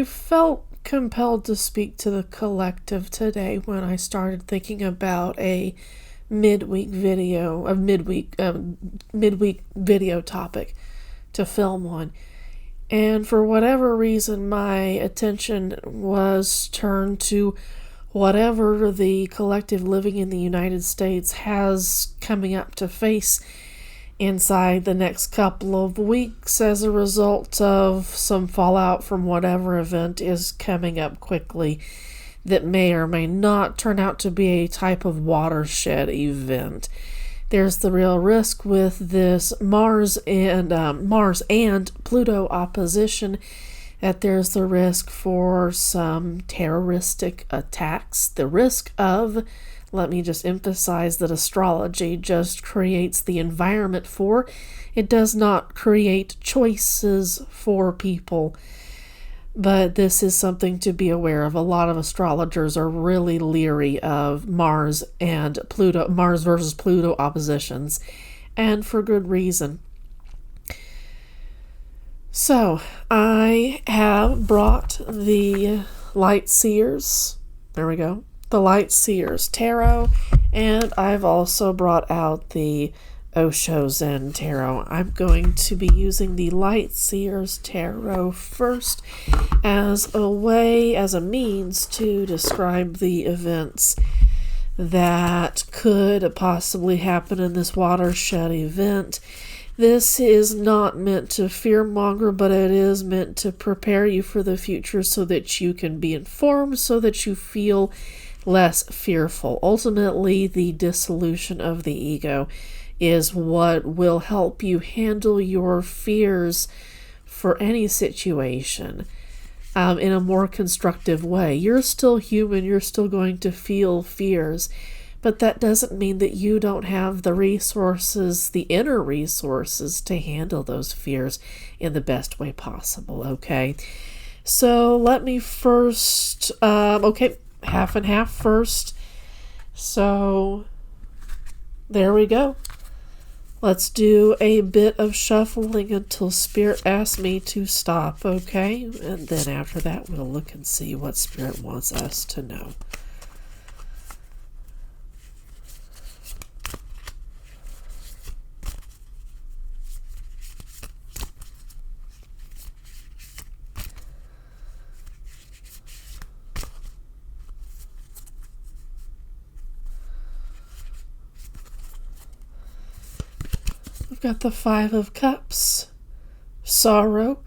I felt compelled to speak to the collective today when I started thinking about a midweek video topic to film on. And for whatever reason, my attention was turned to whatever the collective living in the United States has coming up to face inside the next couple of weeks as a result of some fallout from whatever event is coming up quickly that may or may not turn out to be a type of watershed event. There's the real risk with this Mars and Pluto opposition that there's the risk for some terroristic attacks. The risk of, let me just emphasize that astrology just creates the environment for, it does not create choices for people. But this is something to be aware of. A lot of astrologers are really leery of Mars versus Pluto oppositions, and for good reason. So, I have brought the Light Seers, the Light Seers Tarot, and I've also brought out the Osho Zen Tarot. I'm going to be using the Light Seers Tarot first as a means to describe the events that could possibly happen in this watershed event. This is not meant to fearmonger, but it is meant to prepare you for the future so that you can be informed, so that you feel less fearful. Ultimately, the dissolution of the ego is what will help you handle your fears for any situation in a more constructive way. You're still human, you're still going to feel fears, but that doesn't mean that you don't have the resources, the inner resources, to handle those fears in the best way possible, okay? So let me first, half and half first. So there we go. Let's do a bit of shuffling until Spirit asks me to stop, okay? And then after that, we'll look and see what Spirit wants us to know. Got the Five of Cups, sorrow,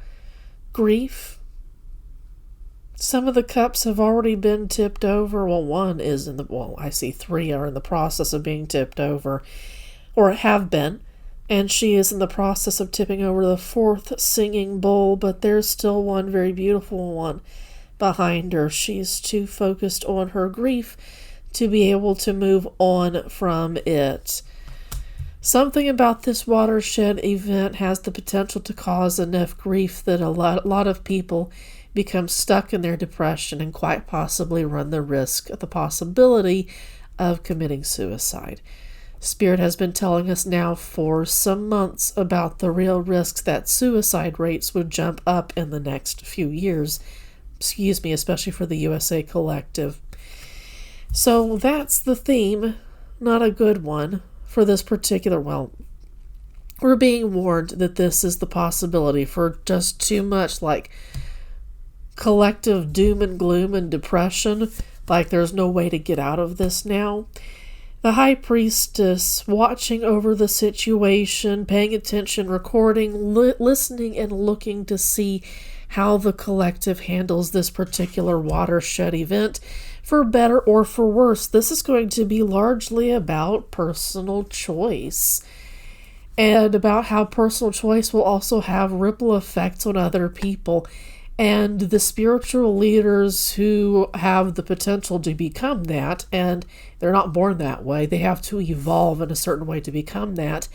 grief. Some of the cups have already been tipped over. Well, one is I see three are in the process of being tipped over, or have been, and she is in the process of tipping over the fourth singing bowl, but there's still one very beautiful one behind her. She's too focused on her grief to be able to move on from it. Something about this watershed event has the potential to cause enough grief that a lot of people become stuck in their depression and quite possibly run the possibility of committing suicide. Spirit has been telling us now for some months about the real risks that suicide rates would jump up in the next few years, especially for the USA Collective. So that's the theme, not a good one. For this particular, we're being warned that this is the possibility for just too much collective doom and gloom and depression, like there's no way to get out of this now. The High Priestess watching over the situation, paying attention, recording, listening, and looking to see how the collective handles this particular watershed event. For better or for worse, this is going to be largely about personal choice, and about how personal choice will also have ripple effects on other people. And the spiritual leaders who have the potential to become that, and they're not born that way, they have to evolve in a certain way to become that,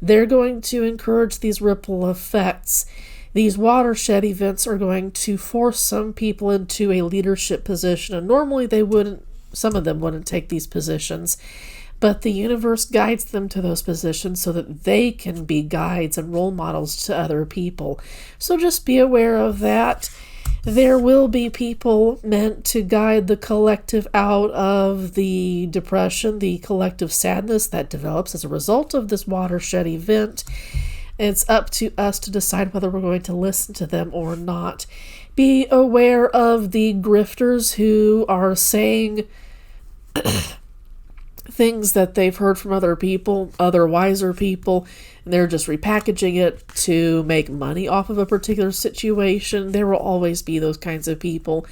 they're going to encourage these ripple effects. These watershed events are going to force some people into a leadership position, and normally some of them wouldn't take these positions, but the universe guides them to those positions so that they can be guides and role models to other people. So just be aware of that. There will be people meant to guide the collective out of the depression, the collective sadness that develops as a result of this watershed event. It's up to us to decide whether we're going to listen to them or not. Be aware of the grifters who are saying things that they've heard from other people, other wiser people, and they're just repackaging it to make money off of a particular situation. There will always be those kinds of people.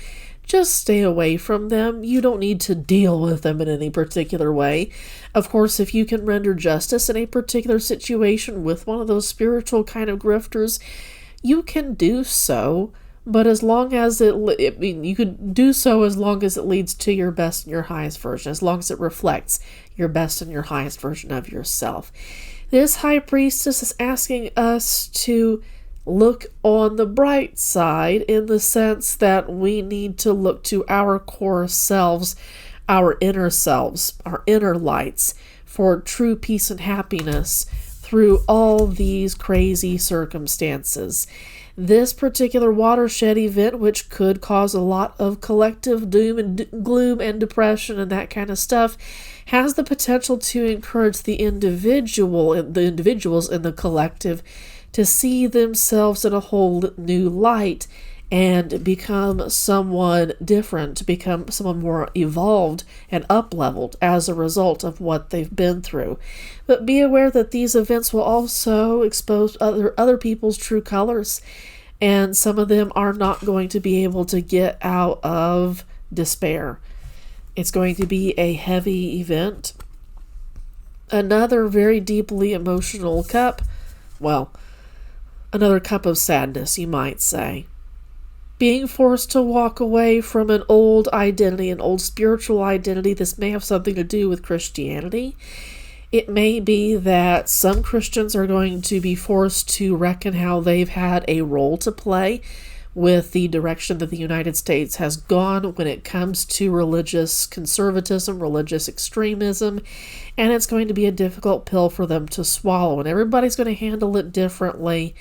Just stay away from them. You don't need to deal with them in any particular way. Of course, if you can render justice in a particular situation with one of those spiritual kind of grifters, you can do so. But as long as you could do so as long as it leads to your best and your highest version, as long as it reflects your best and your highest version of yourself. This high priestess is asking us to look on the bright side in the sense that we need to look to our core selves, our inner lights, for true peace and happiness through all these crazy circumstances. This particular watershed event, which could cause a lot of collective doom and gloom and depression and that kind of stuff, has the potential to encourage the individuals in the collective to see themselves in a whole new light and become someone different, become someone more evolved and up-leveled as a result of what they've been through. But be aware that these events will also expose other people's true colors, and some of them are not going to be able to get out of despair. It's going to be a heavy event. Another very deeply emotional cup. Well, another cup of sadness, you might say. Being forced to walk away from an old identity, an old spiritual identity. This may have something to do with Christianity. It may be that some Christians are going to be forced to reckon how they've had a role to play with the direction that the United States has gone when it comes to religious conservatism, religious extremism, and it's going to be a difficult pill for them to swallow, and everybody's going to handle it differently.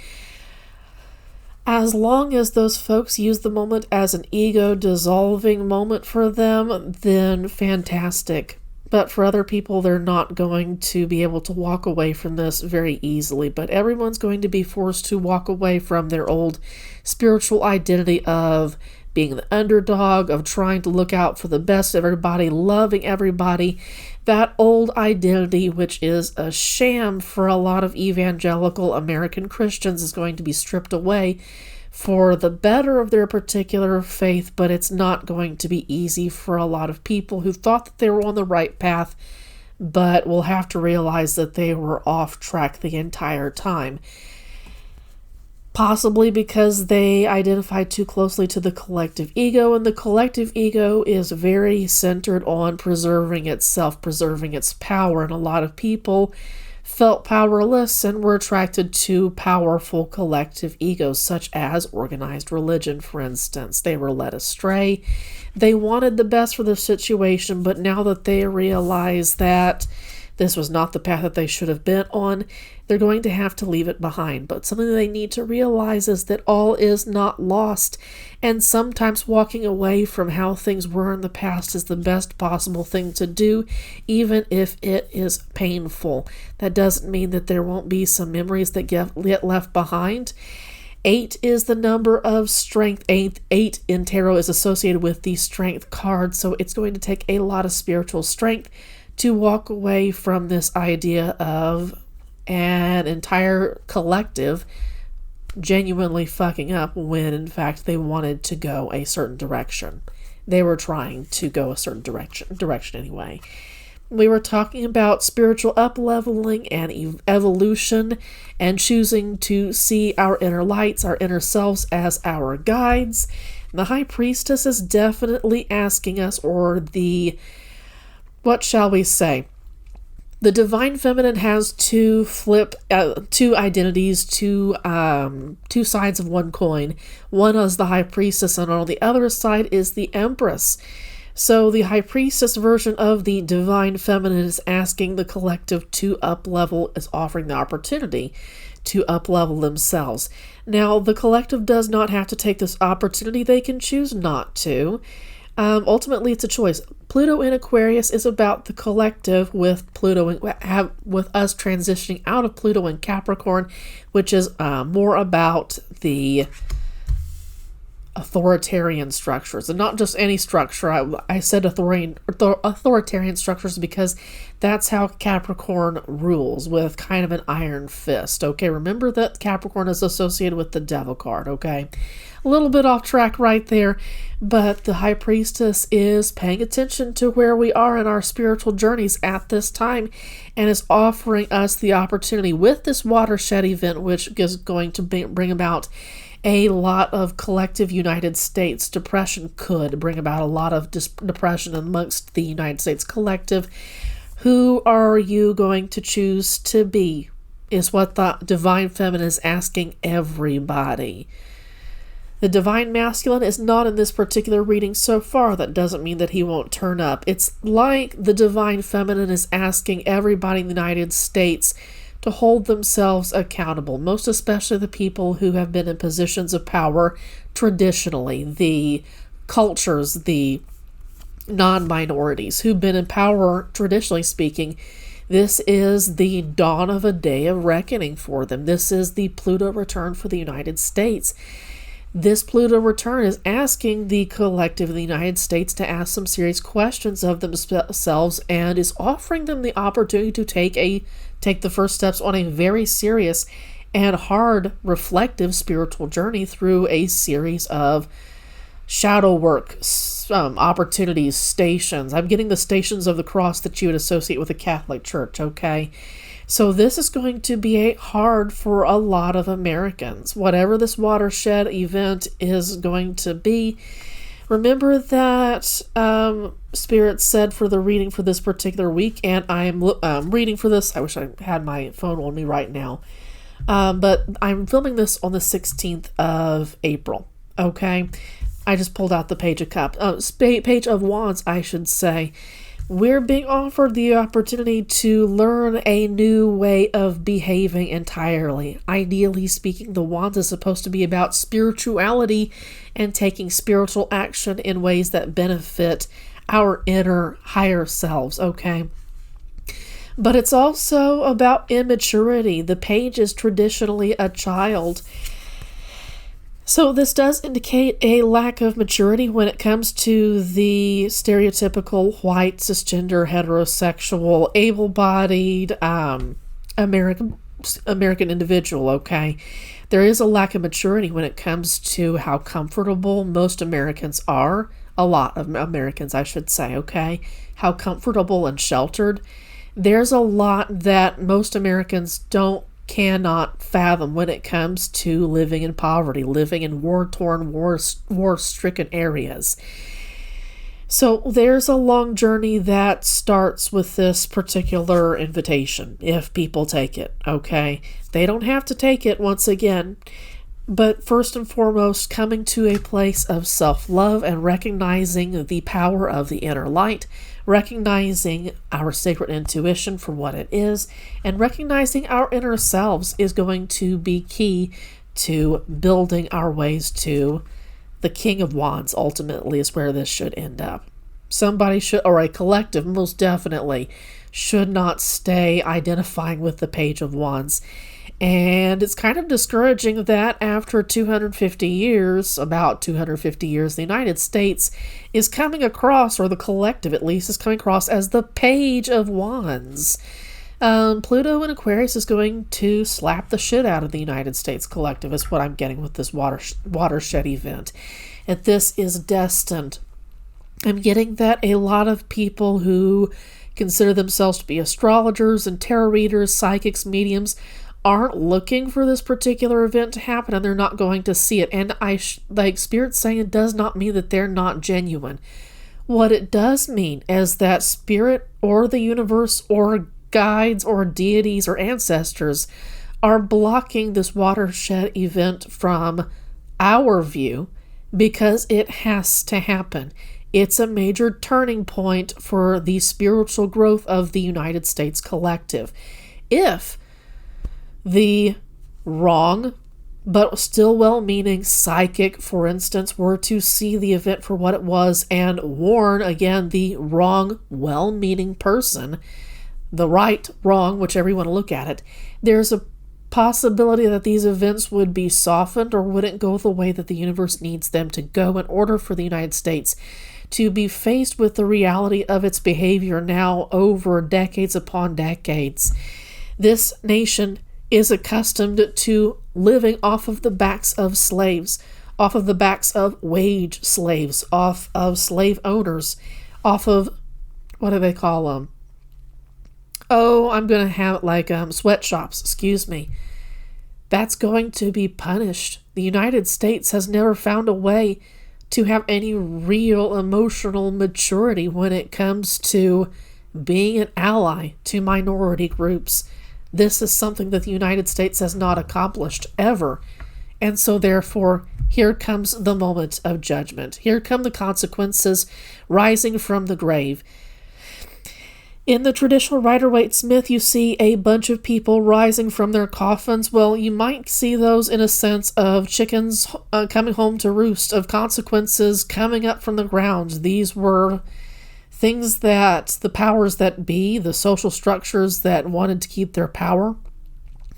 As long as those folks use the moment as an ego-dissolving moment for them, then fantastic. But for other people, they're not going to be able to walk away from this very easily. But everyone's going to be forced to walk away from their old spiritual identity of being the underdog, of trying to look out for the best of everybody, loving everybody. That old identity, which is a sham for a lot of evangelical American Christians, is going to be stripped away for the better of their particular faith, but it's not going to be easy for a lot of people who thought that they were on the right path, but will have to realize that they were off track the entire time. Possibly because they identified too closely to the collective ego, and the collective ego is very centered on preserving itself, preserving its power, and a lot of people felt powerless and were attracted to powerful collective egos, such as organized religion, for instance. They were led astray. They wanted the best for their situation, but now that they realize that this was not the path that they should have been on, they're going to have to leave it behind. But something they need to realize is that all is not lost, and sometimes walking away from how things were in the past is the best possible thing to do, even if it is painful. That doesn't mean that there won't be some memories that get left behind. 8 is the number of strength. 8 in tarot is associated with the strength card, so it's going to take a lot of spiritual strength to walk away from this idea of an entire collective genuinely fucking up when in fact they wanted to go a certain direction. They were trying to go a certain direction anyway. We were talking about spiritual up-leveling and evolution and choosing to see our inner lights, our inner selves as our guides. The High Priestess is definitely asking us, or what shall we say? The Divine Feminine has two identities, two sides of one coin. One is the High Priestess, and on the other side is the Empress. So the High Priestess version of the Divine Feminine is asking the collective to up-level, is offering the opportunity to up-level themselves. Now, the collective does not have to take this opportunity. They can choose not to. Ultimately, it's a choice. Pluto in Aquarius is about the collective, with with us transitioning out of Pluto in Capricorn, which is more about the authoritarian structures, and not just any structure. I said authoritarian structures because that's how Capricorn rules, with kind of an iron fist. Okay, remember that Capricorn is associated with the Devil card. Okay, a little bit off track right there, but the High Priestess is paying attention to where we are in our spiritual journeys at this time, and is offering us the opportunity with this Watershed event, which is going to bring about a lot of collective United States. Depression could bring about a lot of depression amongst the United States collective. Who are you going to choose to be, is what the Divine Feminine is asking everybody. The Divine Masculine is not in this particular reading so far. That doesn't mean that he won't turn up. It's like the Divine Feminine is asking everybody in the United States to hold themselves accountable, most especially the people who have been in positions of power traditionally, the cultures, the non-minorities who've been in power traditionally speaking. This is the dawn of a day of reckoning for them. This is the Pluto return for the United States. This Pluto return is asking the collective of the United States to ask some serious questions of themselves, and is offering them the opportunity to take the first steps on a very serious and hard reflective spiritual journey through a series of shadow work opportunities, stations. I'm getting the stations of the cross that you would associate with the Catholic Church. Okay, so this is going to be hard for a lot of Americans. Whatever this Watershed event is going to be, remember that Spirit said for the reading for this particular week, and I am reading for this. I wish I had my phone on me right now. But I'm filming this on the 16th of April. Okay, I just pulled out the Page of Cups, Page of Wands, I should say. We're being offered the opportunity to learn a new way of behaving entirely. Ideally speaking, the Wands is supposed to be about spirituality and taking spiritual action in ways that benefit our inner higher selves, okay? But it's also about immaturity. The Page is traditionally a child. So this does indicate a lack of maturity when it comes to the stereotypical white, cisgender, heterosexual, able-bodied American individual, okay? There is a lack of maturity when it comes to how comfortable most Americans are. A lot of Americans, I should say, okay? How comfortable and sheltered. There's a lot that most Americans cannot fathom when it comes to living in poverty, living in war-torn, war-stricken areas. So there's a long journey that starts with this particular invitation, if people take it, okay? They don't have to take it, once again, but first and foremost, coming to a place of self-love and recognizing the power of the inner light, recognizing our sacred intuition for what it is, and recognizing our inner selves is going to be key to building our ways to the King of Wands. Ultimately is where this should end up. Somebody should, or a collective most definitely, should not stay identifying with the Page of Wands. And it's kind of discouraging that after 250 years, about 250 years, the United States is coming across, or the collective at least, is coming across as the Page of Wands. Pluto in Aquarius is going to slap the shit out of the United States collective, is what I'm getting with this Watershed event. And this is destined. I'm getting that a lot of people who consider themselves to be astrologers and tarot readers, psychics, mediums, aren't looking for this particular event to happen, and they're not going to see it. And like Spirit saying, it does not mean that they're not genuine. What it does mean is that Spirit or the universe or guides or deities or ancestors are blocking this Watershed event from our view because it has to happen. It's a major turning point for the spiritual growth of the United States collective. If the wrong but still well-meaning psychic, for instance, were to see the event for what it was and warn, again, the wrong, well-meaning person, the right, wrong, whichever you want to look at it, there's a possibility that these events would be softened or wouldn't go the way that the universe needs them to go in order for the United States to be faced with the reality of its behavior now over decades upon decades. This nation is accustomed to living off of the backs of slaves, off of the backs of wage slaves, off of slave owners, off of, what do they call them? Oh, I'm going to have it like sweatshops, excuse me. That's going to be punished. The United States has never found a way to have any real emotional maturity when it comes to being an ally to minority groups. This is something that the United States has not accomplished ever. And so therefore, here comes the moment of judgment. Here come the consequences rising from the grave. In the traditional Rider-Waite myth, you see a bunch of people rising from their coffins. Well, you might see those in a sense of chickens coming home to roost, of consequences coming up from the ground. These were things that the powers that be, the social structures that wanted to keep their power,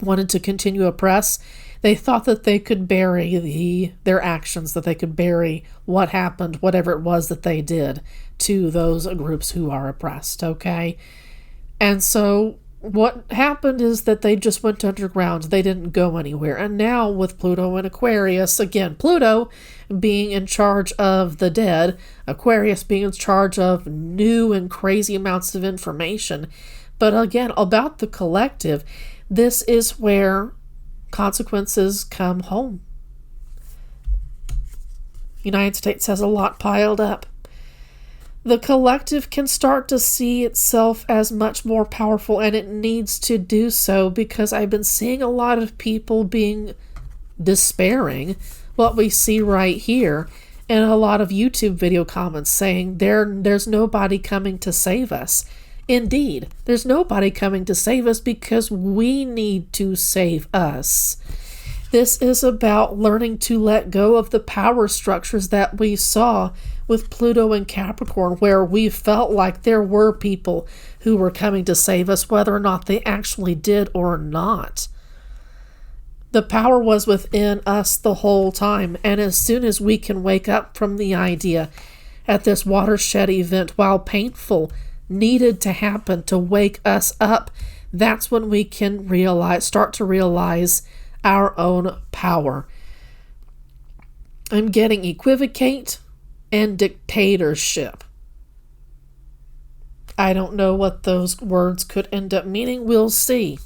wanted to continue to oppress, they thought that they could bury their actions, that they could bury what happened, whatever it was that they did to those groups who are oppressed, okay? And so what happened is that they just went underground. They didn't go anywhere. And now with Pluto and Aquarius, again, Pluto being in charge of the dead, Aquarius being in charge of new and crazy amounts of information. But again, about the collective, this is where consequences come home. United States has a lot piled up. The collective can start to see itself as much more powerful, and it needs to do so, because I've been seeing a lot of people being despairing, what we see right here, and a lot of YouTube video comments saying there's nobody coming to save us. Indeed, there's nobody coming to save us because we need to save us. This is about learning to let go of the power structures that we saw with Pluto and Capricorn, where we felt like there were people who were coming to save us, whether or not they actually did or not. The power was within us the whole time, and as soon as we can wake up from the idea at this Watershed event, while painful, needed to happen to wake us up, that's when we can start to realize our own power. I'm getting equivocate and dictatorship. I don't know what those words could end up meaning. We'll see.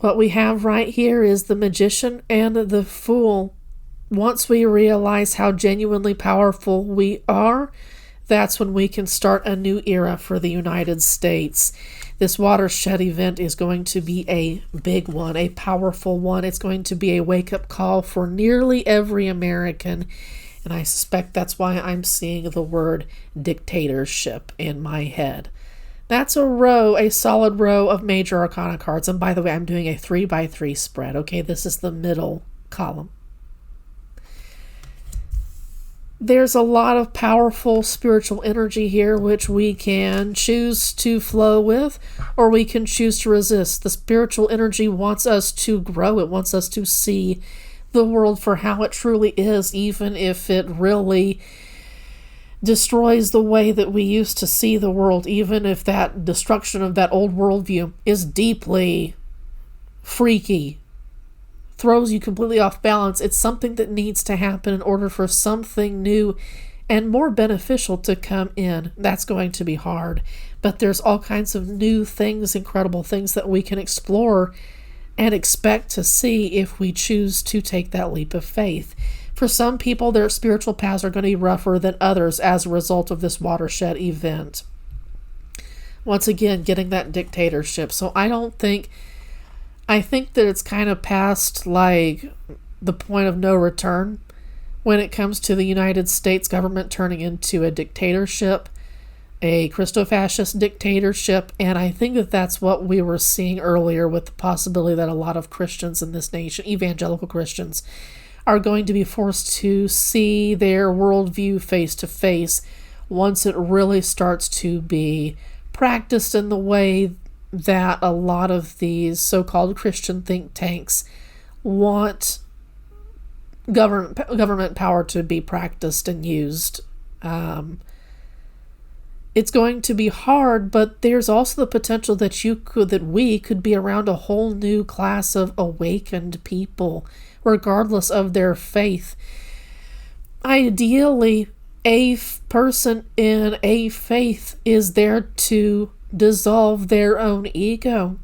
What we have right here is the Magician and the Fool. Once we realize how genuinely powerful we are, that's when we can start a new era for the United States. This Watershed event is going to be a big one, a powerful one. It's going to be a wake-up call for nearly every American, and I suspect that's why I'm seeing the word dictatorship in my head. That's a solid row of major arcana cards, and by the way, I'm doing a 3x3 spread. Okay, this is the middle column. There's a lot of powerful spiritual energy here, which we can choose to flow with, or we can choose to resist. The spiritual energy wants us to grow. It wants us to see the world for how it truly is, even if it really destroys the way that we used to see the world, even if that destruction of that old worldview is deeply freaky, throws you completely off balance. It's something that needs to happen in order for something new and more beneficial to come in. That's going to be hard, but there's all kinds of new things, incredible things that we can explore and expect to see if we choose to take that leap of faith. For some people, their spiritual paths are going to be rougher than others as a result of this Watershed event. Once again, getting that dictatorship. So I think that it's kind of past like the point of no return when it comes to the United States government turning into a dictatorship. a Christo-fascist dictatorship, and I think that that's what we were seeing earlier with the possibility that a lot of Christians in this nation, evangelical Christians, are going to be forced to see their worldview face to face once it really starts to be practiced in the way that a lot of these so-called Christian think tanks want government power to be practiced and used. It's going to be hard, but there's also the potential that we could be around a whole new class of awakened people, regardless of their faith. Ideally, a person in a faith is there to dissolve their own ego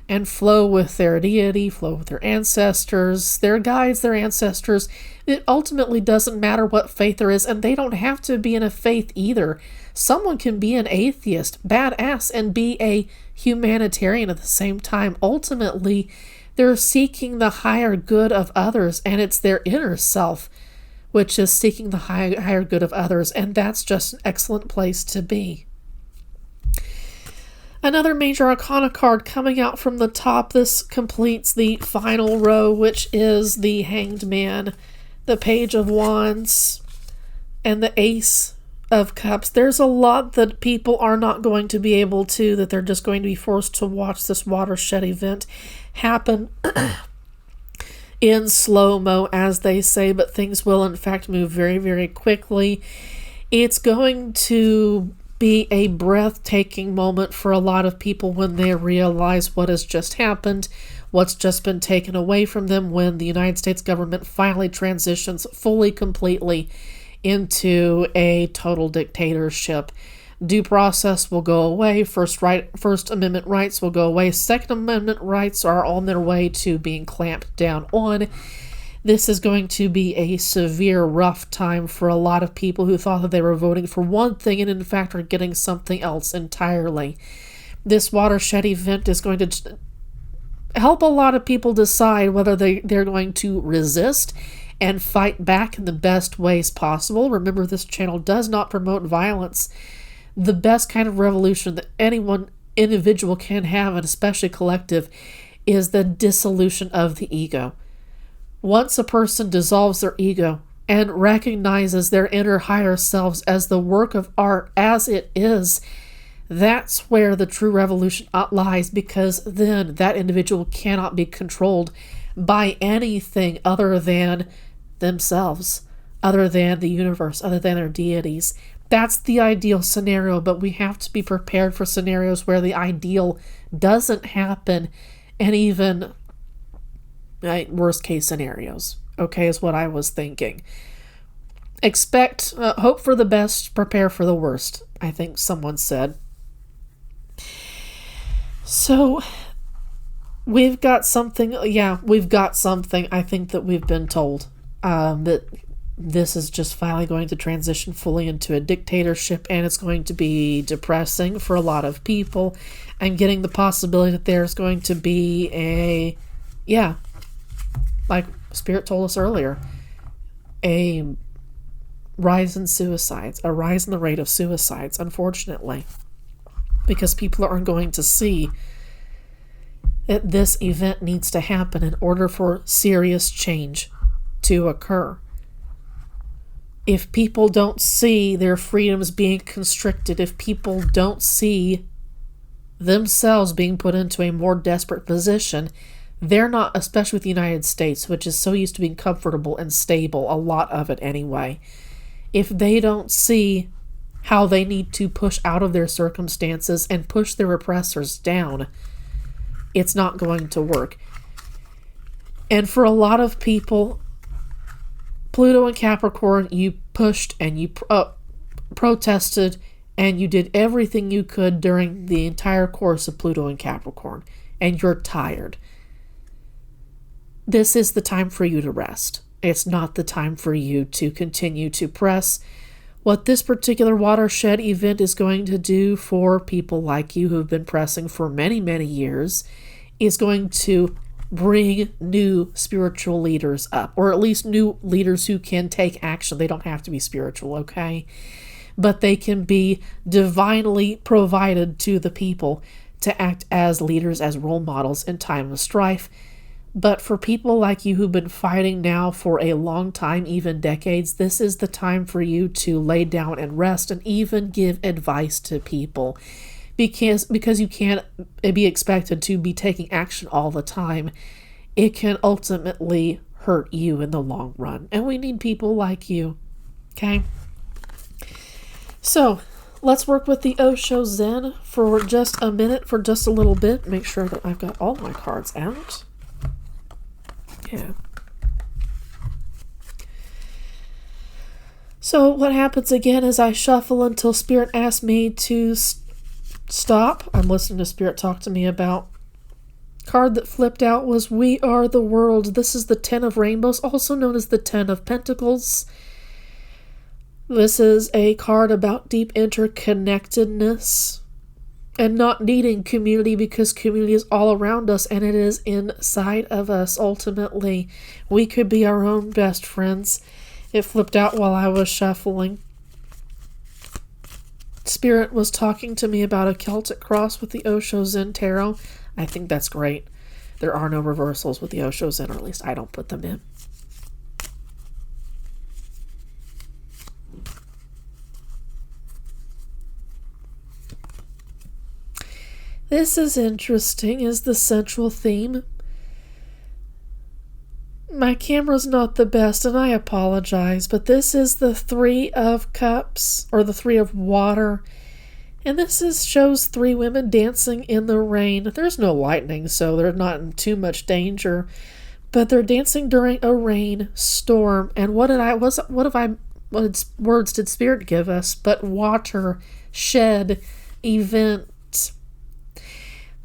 and flow with their deity, flow with their ancestors, their guides, their ancestors. It ultimately doesn't matter what faith there is, and they don't have to be in a faith either. Someone can be an atheist, badass, and be a humanitarian at the same time. Ultimately, they're seeking the higher good of others, and it's their inner self which is seeking the higher good of others, and that's just an excellent place to be. Another major arcana card coming out from the top. This completes the final row, which is the Hanged Man, the Page of Wands, and the Ace of Cups. There's a lot that people are not going to be able to, that they're just going to be forced to watch this Watershed event happen in slow-mo, as they say, but things will in fact move very, very quickly. It's going to be a breathtaking moment for a lot of people when they realize what has just happened, what's just been taken away from them, when the United States government finally transitions fully, completely into a total dictatorship. Due process will go away. First Amendment rights will go away. Second Amendment rights are on their way to being clamped down on. This is going to be a severe, rough time for a lot of people who thought that they were voting for one thing and in fact are getting something else entirely. This Watershed event is going to help a lot of people decide whether they're going to resist and fight back in the best ways possible. Remember, this channel does not promote violence. The best kind of revolution that individual can have, and especially collective, is the dissolution of the ego. Once a person dissolves their ego and recognizes their inner higher selves as the work of art as it is, that's where the true revolution lies, because then that individual cannot be controlled by anything other than themselves, other than the universe, other than their deities. That's the ideal scenario, but we have to be prepared for scenarios where the ideal doesn't happen, and even worst case scenarios, okay, is what I was thinking. Hope for the best, prepare for the worst, I think someone said. So, we've got something, I think that we've been told, that this is just finally going to transition fully into a dictatorship, and it's going to be depressing for a lot of people. I'm getting the possibility that there's going to be like Spirit told us earlier, a rise in suicides, a rise in the rate of suicides, unfortunately, because people aren't going to see that this event needs to happen in order for serious change to occur. If people don't see their freedoms being constricted, if people don't see themselves being put into a more desperate position, they're not, especially with the United States, which is so used to being comfortable and stable, a lot of it anyway. If they don't see how they need to push out of their circumstances and push their oppressors down, it's not going to work. And for a lot of people, Pluto and Capricorn, you pushed and you protested, and you did everything you could during the entire course of Pluto and Capricorn, and you're tired. This is the time for you to rest. It's not the time for you to continue to press. What this particular Watershed event is going to do for people like you who've been pressing for many, many years is going to bring new spiritual leaders up, or at least new leaders who can take action. They don't have to be spiritual, okay? but they can be divinely provided to the people to act as leaders, as role models in time of strife. But for people like you who've been fighting now for a long time, even decades, this is the time for you to lay down and rest and even give advice to people. Because you can't be expected to be taking action all the time. It can ultimately hurt you in the long run. And we need people like you. Okay? So, let's work with the Osho Zen for just a minute, for just a little bit. Make sure that I've got all my cards out. Yeah. So what happens again is I shuffle until Spirit asks me to stop. I'm listening to Spirit talk to me about. Card that flipped out was We Are the World. This is the Ten of Rainbows, also known as the Ten of Pentacles. This is a card about deep interconnectedness and not needing community, because community is all around us and it is inside of us. Ultimately, we could be our own best friends. It flipped out while I was shuffling. Spirit was talking to me about a Celtic cross with the Osho Zen Tarot. I think that's great. There are no reversals with the Osho Zen, or at least I don't put them in. This is interesting, is the central theme. My camera's not the best, and I apologize, but this is the Three of Cups, or the Three of Water. And this shows three women dancing in the rain. There's no lightning, so they're not in too much danger. But they're dancing during a rainstorm. And what words did Spirit give us? But watershed event.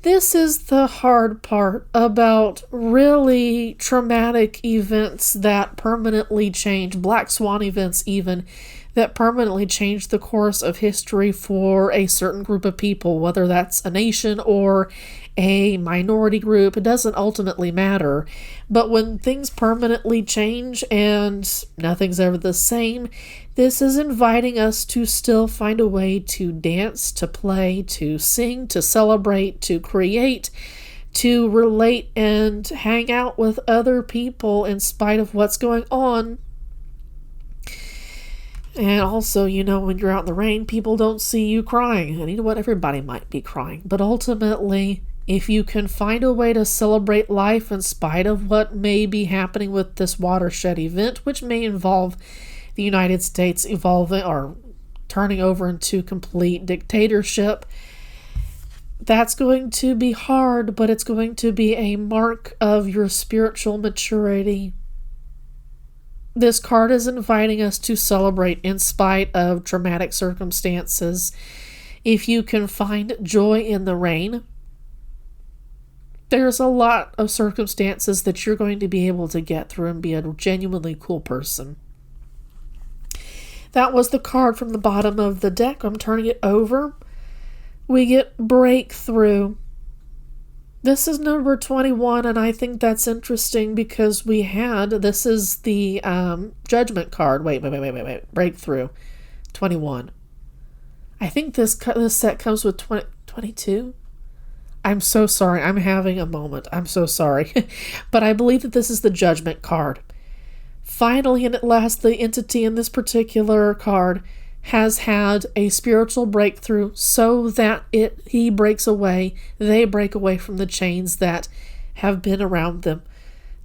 This is the hard part about really traumatic events that permanently change, black swan events even, that permanently change the course of history for a certain group of people, whether that's a nation or a minority group. It doesn't ultimately matter. But when things permanently change and nothing's ever the same, this is inviting us to still find a way to dance, to play, to sing, to celebrate, to create, to relate and hang out with other people in spite of what's going on. And also, when you're out in the rain, people don't see you crying. And you know what? Everybody might be crying. But ultimately, if you can find a way to celebrate life in spite of what may be happening with this watershed event, which may involve the United States evolving or turning over into complete dictatorship, that's going to be hard, but it's going to be a mark of your spiritual maturity. This card is inviting us to celebrate in spite of traumatic circumstances. If you can find joy in the rain, there's a lot of circumstances that you're going to be able to get through and be a genuinely cool person. That was the card from the bottom of the deck. I'm turning it over. We get breakthrough. This is number 21, and I think that's interesting because this is the judgment card. Wait. Breakthrough. 21. I think this set comes with 22. I'm so sorry. I'm having a moment. I'm so sorry. But I believe that this is the judgment card. Finally, and at last, the entity in this particular card has had a spiritual breakthrough so that they break away from the chains that have been around them,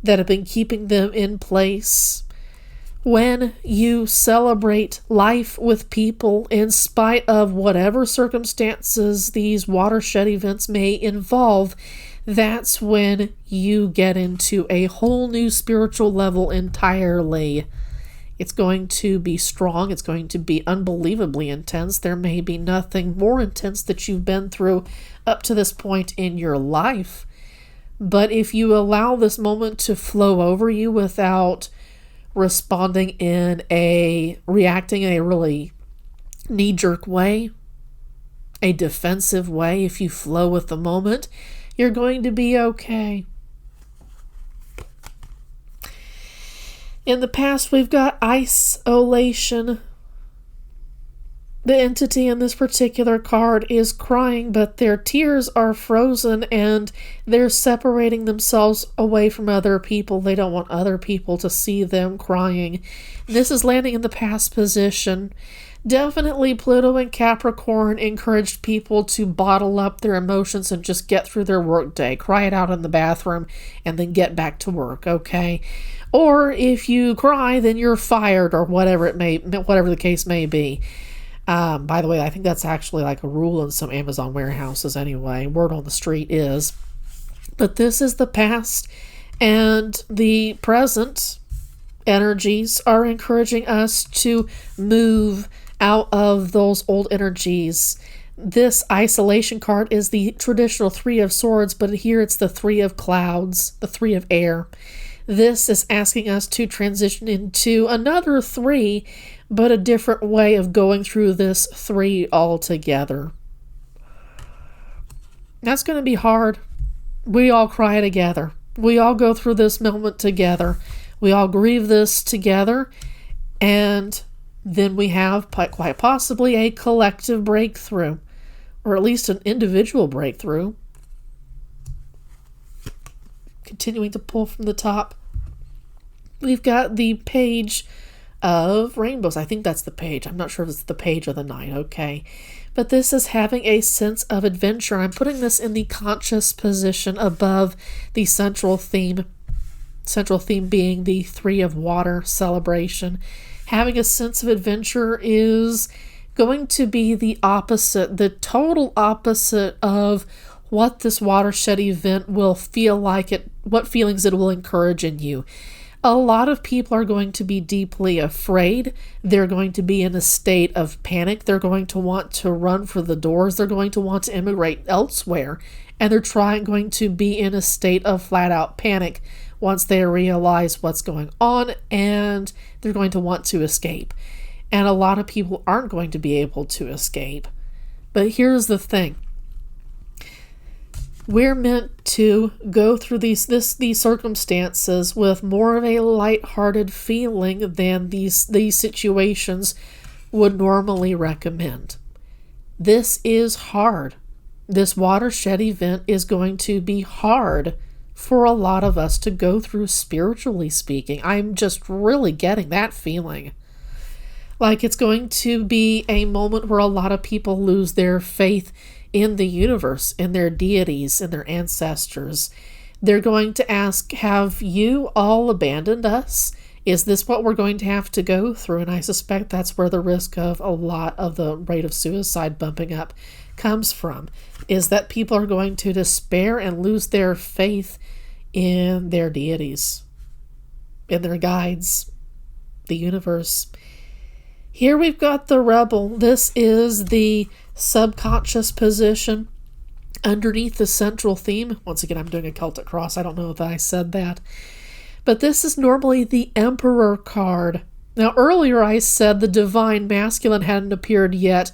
that have been keeping them in place. When you celebrate life with people in spite of whatever circumstances these watershed events may involve, that's when you get into a whole new spiritual level entirely. It's going to be strong. It's going to be unbelievably intense. There may be nothing more intense that you've been through up to this point in your life. But if you allow this moment to flow over you without reacting in a really knee-jerk way, a defensive way, if you flow with the moment, you're going to be okay. In the past, we've got isolation. The entity in this particular card is crying, but their tears are frozen and they're separating themselves away from other people. They don't want other people to see them crying. This is landing in the past position. Definitely Pluto and Capricorn encouraged people to bottle up their emotions and just get through their workday, cry it out in the bathroom, and then get back to work, okay? Or if you cry, then you're fired, or whatever the case may be. By the way, I think that's actually like a rule in some Amazon warehouses anyway. Word on the street is. But this is the past, and the present energies are encouraging us to move out of those old energies. This isolation card is the traditional Three of Swords, but here it's the Three of Clouds, the Three of Air. This is asking us to transition into another three, but a different way of going through this three altogether. That's going to be hard. We all cry together. We all go through this moment together. We all grieve this together. And then we have quite possibly a collective breakthrough, or at least an individual breakthrough. Continuing to pull from the top, we've got the Page of Rainbows. I think that's the page. I'm not sure if it's the Page of the Knight, okay? But this is having a sense of adventure. I'm putting this in the conscious position above the central theme. Central theme being the Three of Water celebration. Having a sense of adventure is going to be the opposite, the total opposite of what this watershed event will feel like, what feelings it will encourage in you. A lot of people are going to be deeply afraid. They're going to be in a state of panic. They're going to want to run for the doors. They're going to want to immigrate elsewhere. And they're going to be in a state of flat out panic once they realize what's going on, and they're going to want to escape. And a lot of people aren't going to be able to escape. But here's the thing. We're meant to go through these circumstances with more of a lighthearted feeling than these situations would normally recommend. This is hard. This watershed event is going to be hard for a lot of us to go through, spiritually speaking. I'm just really getting that feeling. Like it's going to be a moment where a lot of people lose their faith in the universe, in their deities, in their ancestors. They're going to ask, have you all abandoned us? Is this what we're going to have to go through? And I suspect that's where the risk of a lot of the rate of suicide bumping up comes from, is that people are going to despair and lose their faith in their deities, in their guides, the universe. Here we've got the Rebel. This is the subconscious position underneath the central theme. Once again, I'm doing a Celtic cross. I don't know if I said that. But this is normally the Emperor card. Now, earlier I said the Divine Masculine hadn't appeared yet,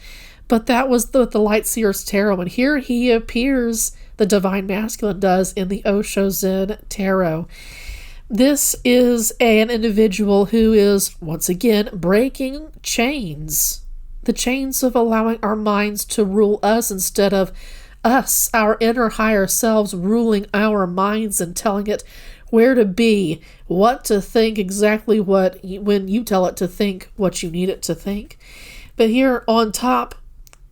but that was the Light Seer's Tarot. And here he appears, the Divine Masculine does, in the Osho Zen Tarot. This is an individual who is, once again, breaking chains. The chains of allowing our minds to rule us instead of us, our inner higher selves, ruling our minds and telling it where to be, what to think, exactly when you tell it to think what you need it to think. But here on top,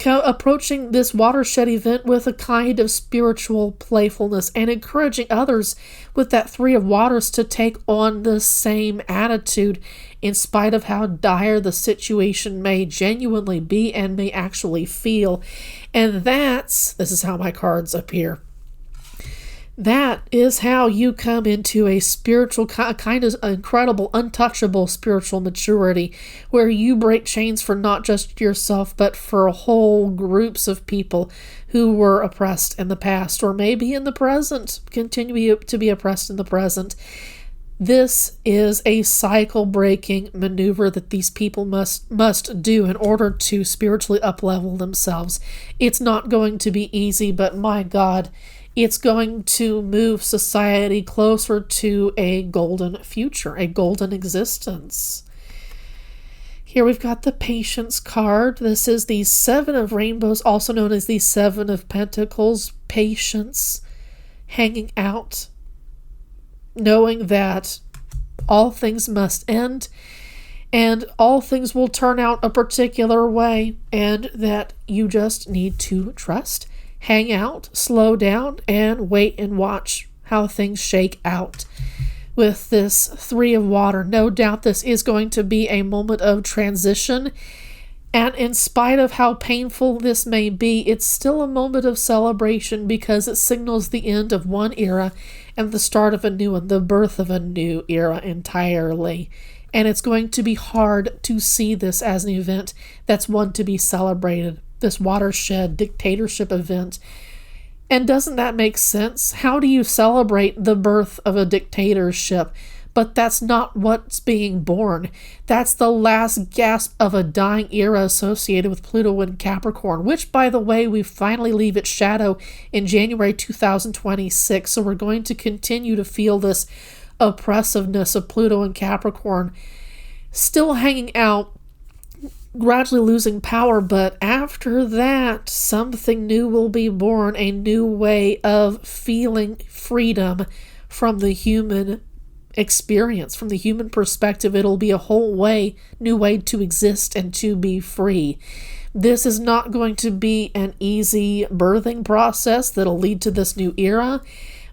approaching this watershed event with a kind of spiritual playfulness and encouraging others with that Three of Waters to take on the same attitude in spite of how dire the situation may genuinely be and may actually feel. And this is how my cards appear. That is how you come into a spiritual, kind of incredible, untouchable spiritual maturity, where you break chains for not just yourself, but for whole groups of people who were oppressed in the past, or maybe in the present, continue to be oppressed in the present. This is a cycle-breaking maneuver that these people must do in order to spiritually up-level themselves. It's not going to be easy, but my God, it's going to move society closer to a golden future, a golden existence. Here we've got the Patience card. This is the Seven of Rainbows, also known as the Seven of Pentacles. Patience, hanging out, knowing that all things must end and all things will turn out a particular way, and that you just need to trust, hang out, slow down, and wait and watch how things shake out. With this Three of Water, no doubt this is going to be a moment of transition, and in spite of how painful this may be, it's still a moment of celebration because it signals the end of one era and the start of a new one, the birth of a new era entirely. And it's going to be hard to see this as an event that's one to be celebrated, this Watershed dictatorship event. And doesn't that make sense? How do you celebrate the birth of a dictatorship? But that's not what's being born. That's the last gasp of a dying era associated with Pluto in Capricorn, which, by the way, we finally leave its shadow in January 2026. So we're going to continue to feel this oppressiveness of Pluto in Capricorn still hanging out, gradually losing power, but after that, something new will be born, a new way of feeling freedom from the human experience, from the human perspective. It'll be a whole new way to exist and to be free. This is not going to be an easy birthing process that'll lead to this new era,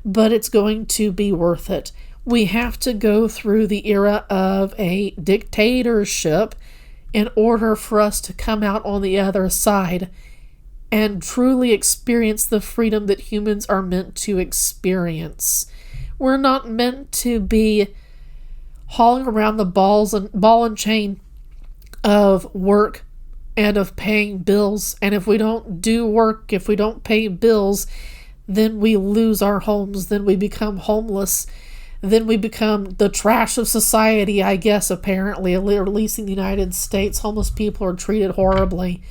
but it's going to be worth it. We have to go through the era of a dictatorship in order for us to come out on the other side and truly experience the freedom that humans are meant to experience. We're not meant to be hauling around the ball and chain of work and of paying bills. And if we don't do work, if we don't pay bills, then we lose our homes, then we become homeless. Then we become the trash of society, I guess, apparently, at least in the United States. Homeless people are treated horribly.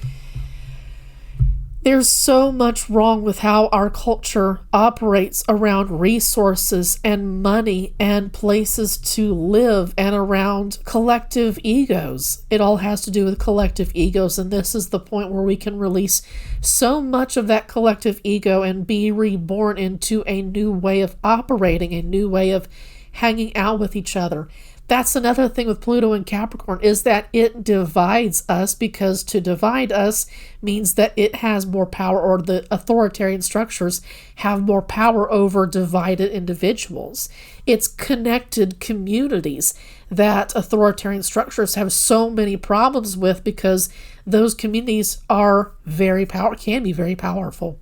There's so much wrong with how our culture operates around resources and money and places to live and around collective egos. It all has to do with collective egos, and this is the point where we can release so much of that collective ego and be reborn into a new way of operating, a new way of hanging out with each other. That's another thing with Pluto and Capricorn, is that it divides us, because to divide us means that it has more power, or the authoritarian structures have more power over divided individuals. It's connected communities that authoritarian structures have so many problems with, because those communities are can be very powerful.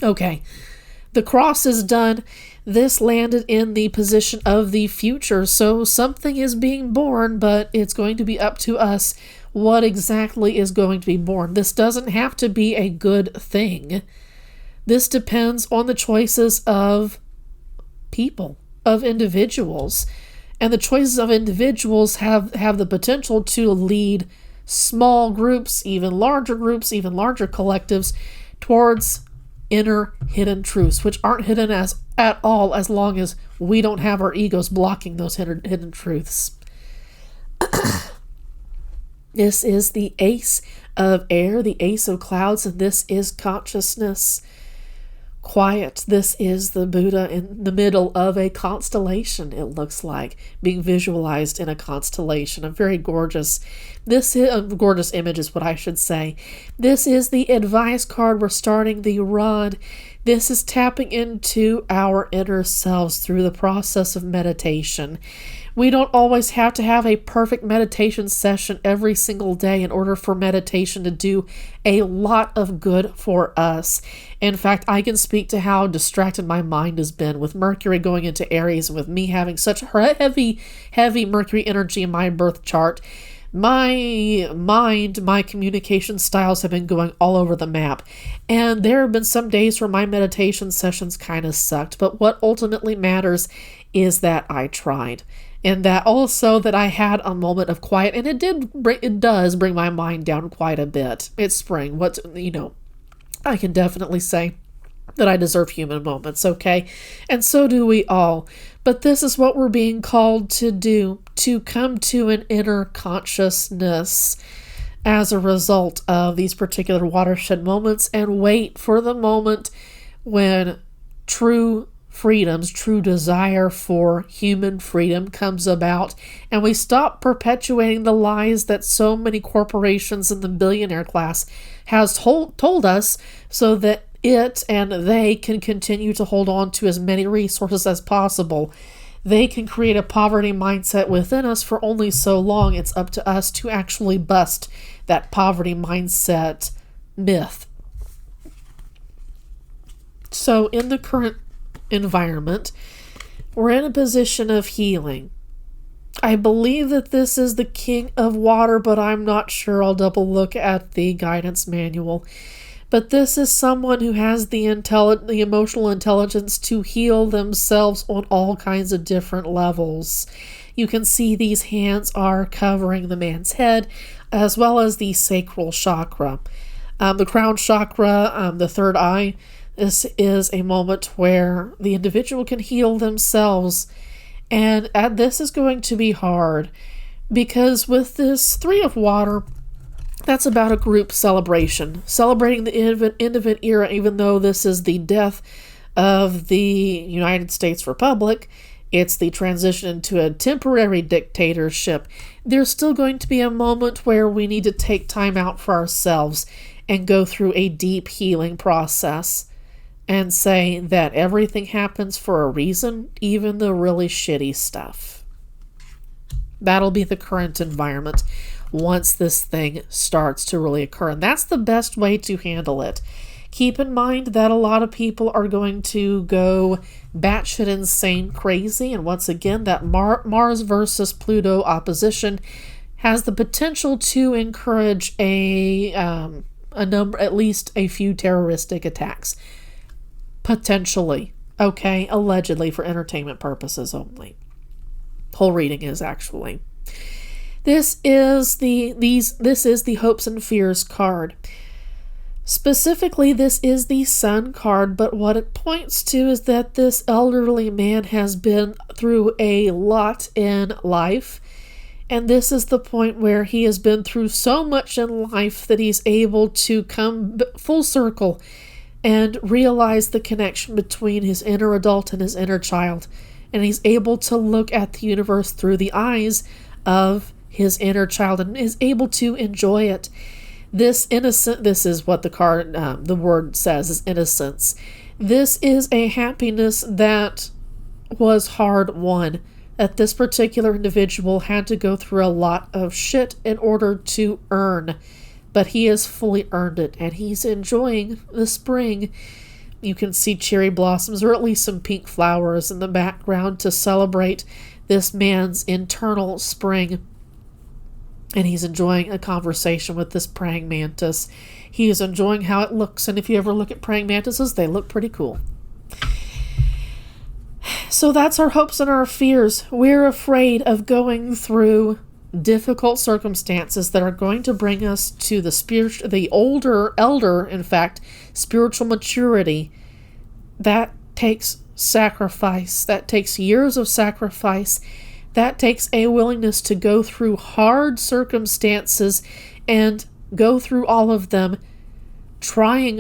Okay, the cross is done. This landed in the position of the future, so something is being born, but it's going to be up to us what exactly is going to be born. This doesn't have to be a good thing. This depends on the choices of people, of individuals, and the choices of individuals have the potential to lead small groups, even larger collectives, towards inner hidden truths, which aren't hidden at all as long as we don't have our egos blocking those hidden truths. This is the Ace of Air, the Ace of Clouds, and this is consciousness. Quiet. This is the Buddha in the middle of a constellation, it looks like, being visualized in a constellation. A very gorgeous, gorgeous image is what I should say. This is the advice card. We're starting the rod. This is tapping into our inner selves through the process of meditation. We don't always have to have a perfect meditation session every single day in order for meditation to do a lot of good for us. In fact, I can speak to how distracted my mind has been with Mercury going into Aries, and with me having such heavy Mercury energy in my birth chart. My mind, my communication styles have been going all over the map. And there have been some days where my meditation sessions kind of sucked. But what ultimately matters is that I tried. And that also that I had a moment of quiet. And it does bring my mind down quite a bit. It's spring. I can definitely say that I deserve human moments, okay? And so do we all. But this is what we're being called to do, to come to an inner consciousness as a result of these particular watershed moments, and wait for the moment when true freedoms, true desire for human freedom comes about, and we stop perpetuating the lies that so many corporations in the billionaire class has told us, so that it and they can continue to hold on to as many resources as possible. They can create a poverty mindset within us for only so long. It's up to us to actually bust that poverty mindset myth. So in the current environment, we're in a position of healing. I believe that this is the King of Water, but I'm not sure. I'll double look at the guidance manual. But this is someone who has the emotional intelligence to heal themselves on all kinds of different levels. You can see these hands are covering the man's head, as well as the sacral chakra. The crown chakra, the third eye. This is a moment where the individual can heal themselves. And this is going to be hard, because with this Three of Water, that's about a group celebration, celebrating the infant era. Even though this is the death of the United States Republic, it's the transition into a temporary dictatorship. There's still going to be a moment where we need to take time out for ourselves and go through a deep healing process and say that everything happens for a reason, even the really shitty stuff. That'll be the current environment once this thing starts to really occur. And that's the best way to handle it. Keep in mind that a lot of people are going to go batshit insane crazy. And once again, that Mars versus Pluto opposition has the potential to encourage at least a few terroristic attacks. Potentially. Okay? Allegedly, for entertainment purposes only. Whole reading is actually. This is the hopes and fears card. Specifically, this is the Sun card, but what it points to is that this elderly man has been through a lot in life, and this is the point where he has been through so much in life that he's able to come full circle and realize the connection between his inner adult and his inner child, and he's able to look at the universe through the eyes of his inner child and is able to enjoy it. This is what the word says, is innocence. This is a happiness that was hard won, that this particular individual had to go through a lot of shit in order to earn, but he has fully earned it, and he's enjoying the spring. You can see cherry blossoms, or at least some pink flowers in the background, to celebrate this man's internal spring. And he's enjoying a conversation with this praying mantis. He is enjoying how it looks. And if you ever look at praying mantises, they look pretty cool. So that's our hopes and our fears. We're afraid of going through difficult circumstances that are going to bring us to the elder, spiritual maturity. That takes sacrifice. That takes years of sacrifice. That takes a willingness to go through hard circumstances and go through all of them,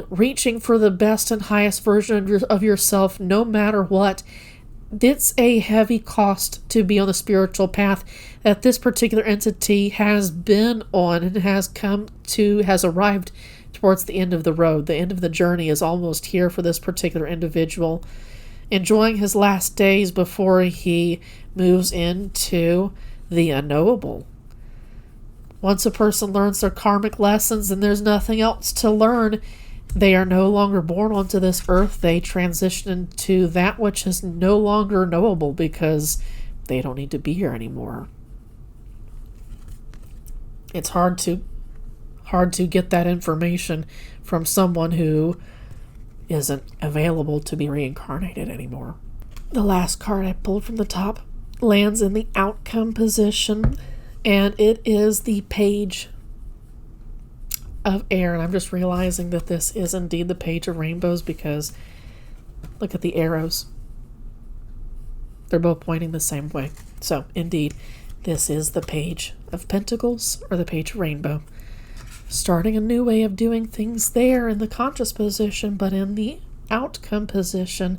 reaching for the best and highest version of yourself, no matter what. It's a heavy cost to be on the spiritual path that this particular entity has been on and has arrived towards the end of the road. The end of the journey is almost here for this particular individual, enjoying his last days before he moves into the unknowable. Once a person learns their karmic lessons and there's nothing else to learn, they are no longer born onto this earth. They transition into that which is no longer knowable because they don't need to be here anymore. It's hard to get that information from someone who isn't available to be reincarnated anymore. The last card I pulled from the top lands in the outcome position, and it is the Page of Air. And I'm just realizing that this is indeed the Page of Rainbows, because Look at the arrows. They're both pointing the same way. So, indeed, this is the Page of Pentacles or the Page of Rainbow. Starting a new way of doing things there in the conscious position, but in the outcome position,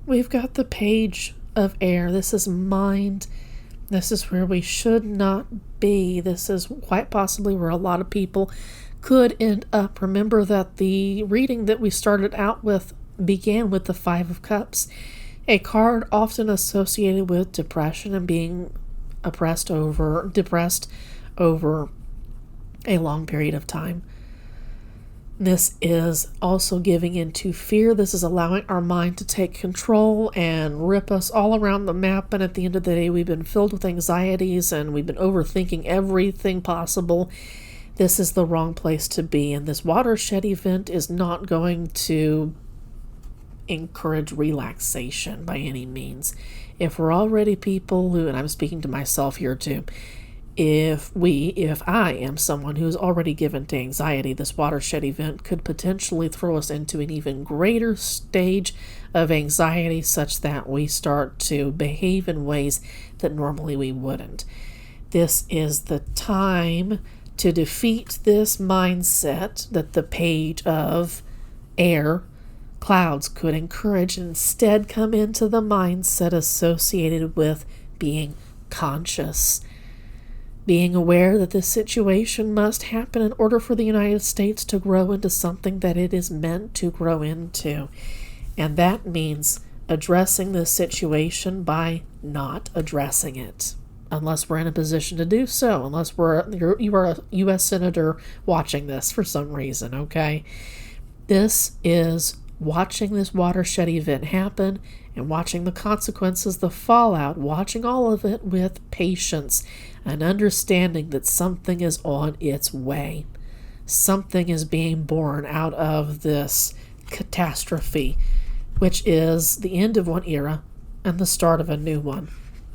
we've got the Page of Air. This is mind. This is where we should not be. This is quite possibly where a lot of people could end up. Remember that the reading that we started out with began with the Five of Cups, a card often associated with depression and being depressed over a long period of time. This is also giving into fear. This is allowing our mind to take control and rip us all around the map. And at the end of the day, we've been filled with anxieties and we've been overthinking everything possible. This is the wrong place to be. And this Watershed event is not going to encourage relaxation by any means. If we're already people who, and I'm speaking to myself here too, if I am someone who's already given to anxiety, this Watershed event could potentially throw us into an even greater stage of anxiety such that we start to behave in ways that normally we wouldn't. This is the time to defeat this mindset that the Page of Air, clouds, could encourage, and instead come into the mindset associated with being conscious. Being aware that this situation must happen in order for the United States to grow into something that it is meant to grow into. And that means addressing this situation by not addressing it. Unless we're in a position to do so. Unless you are a U.S. Senator watching this for some reason, okay? This is watching this Watershed event happen and watching the consequences, the fallout, watching all of it with patience and understanding that something is on its way. Something is being born out of this catastrophe, which is the end of one era and the start of a new one.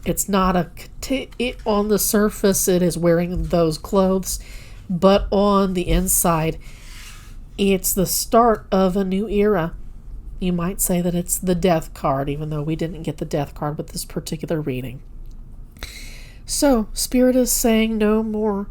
It's not on the surface, it is wearing those clothes, but on the inside, it's the start of a new era. You might say that it's the death card, even though we didn't get the death card with this particular reading. So, Spirit is saying no more.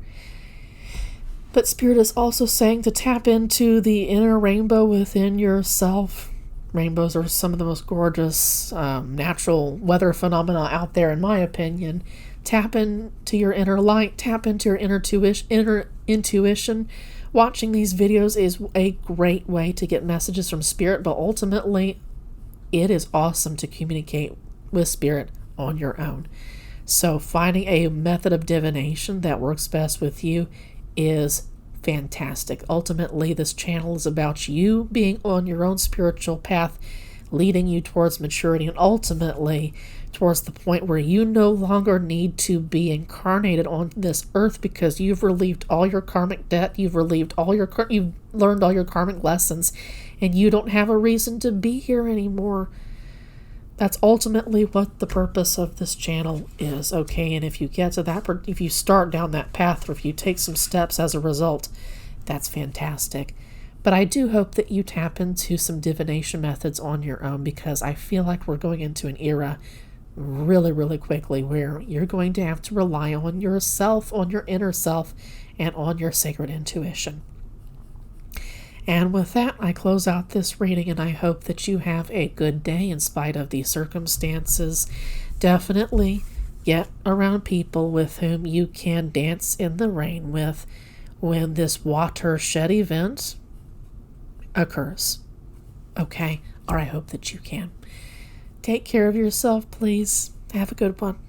But Spirit is also saying to tap into the inner rainbow within yourself. Rainbows are some of the most gorgeous natural weather phenomena out there, in my opinion. Tap into your inner light. Tap into your inner intuition. Watching these videos is a great way to get messages from Spirit, but ultimately, it is awesome to communicate with Spirit on your own. So finding a method of divination that works best with you is fantastic. Ultimately, this channel is about you being on your own spiritual path, leading you towards maturity, and ultimately towards the point where you no longer need to be incarnated on this earth because you've relieved all your karmic debt, you've learned all your karmic lessons, and you don't have a reason to be here anymore. That's ultimately what the purpose of this channel is, okay? And if you get to that, if you start down that path, or if you take some steps as a result, that's fantastic. But I do hope that you tap into some divination methods on your own, because I feel like we're going into an era really, really quickly where you're going to have to rely on yourself, on your inner self, and on your sacred intuition. And with that, I close out this reading, and I hope that you have a good day in spite of the circumstances. Definitely get around people with whom you can dance in the rain with when this Watershed event occurs. Okay? Or I hope that you can. Take care of yourself, please. Have a good one.